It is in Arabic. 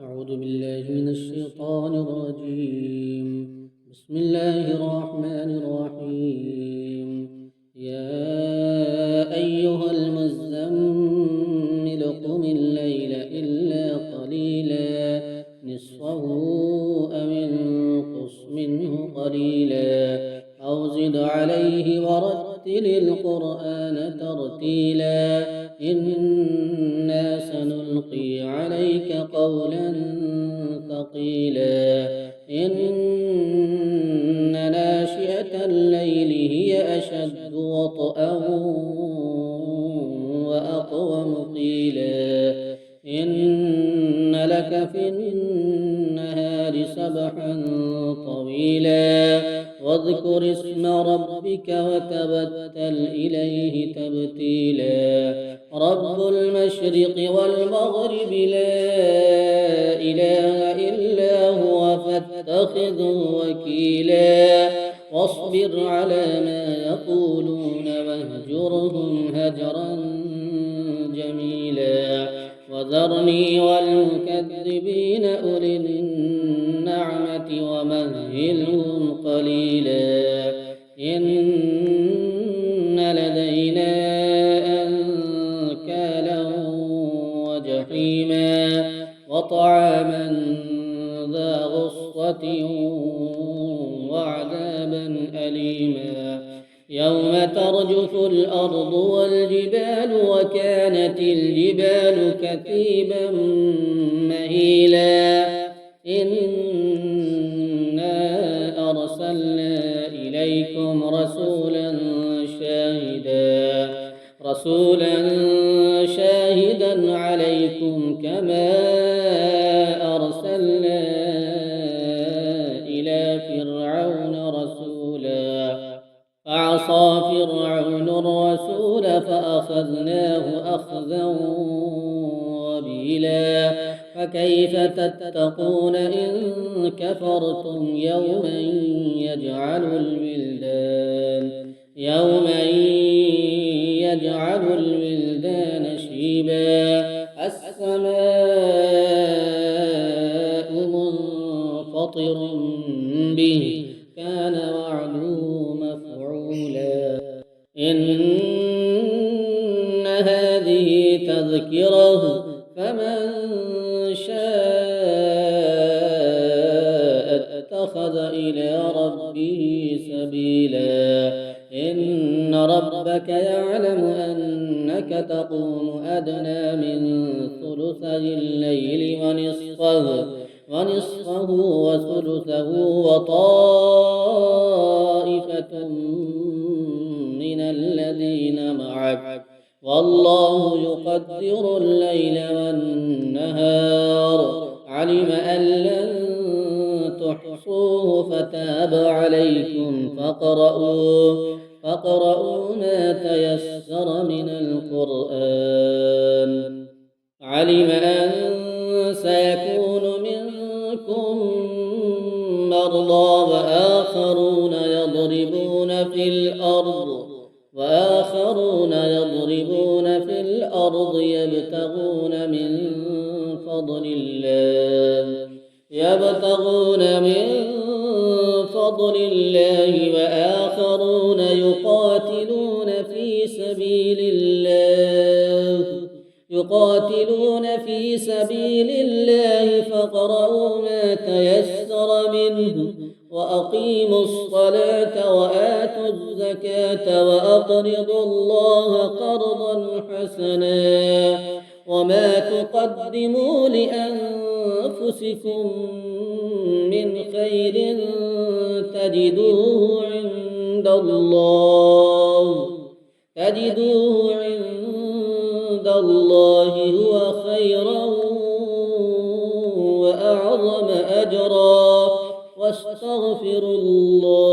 أعوذ بالله من الشيطان الرجيم. بسم الله الرحمن الرحيم. يا أيها المزمل قم الليل إلا قليلا نصفه أو انقص منه قليلا أو زد عليه ورتل القرآن ترتيلا إنا سنلقي عليك قولا ثقيلا إن ناشئة الليل هي أشد وطئا وأقوم قيلا إن لك في النهار سبحا طويلا واذكر اسم ربك وتبتل إليه تبتيلا رب المشرق والمغرب لا إله إلا هو فاتخذه وكيلا واصبر على ما يقولون واهجرهم هجرا جميلا وذرني والمكذبين أولي النعمة ومهلهم قليلا إن لدينا أنكالا وجحيما وطعاما ذا غصة وعذابا أليما يوم ترجف الأرض والجبال وكانت الجبال كثيبا مهيلا إنا أرسلنا إليكم رسولا شاهدا عليكم كما أرسلنا إلى فرعون رسولا فعصى فرعون الرسول فأخذناه أخذا وبيلا فكيف تتقون إن كفرتم يوما يجعل الولدان شيبا السماء منفطر به كان وعده مفعولا إن هذه تذكرة فمن شاء اتخذ إلى ربه سبيلا إن ربك يعلم أنك تقوم أدنى من ثلثي الليل ونصفه وثلثه وطائفة من الذين معك والله يقدر الليل والنهار علم أن لن تحصوه فتاب عليكم فاقرؤوا ما تيسر من القرآن علم أن سيكون منكم مرضى وآخرون يضربون في الأرض يبتغون من فضل الله وآخرون يقاتلون في سبيل الله فاقرؤوا ما تيسر منه وأقيموا الصلاة وآتوا الزكاة وأقرضوا الله قرضا حسنا وما تقدموا لأنفسكم من خير تجدوه عند الله هو خيرا وأعظم أجرا واستغفروا الله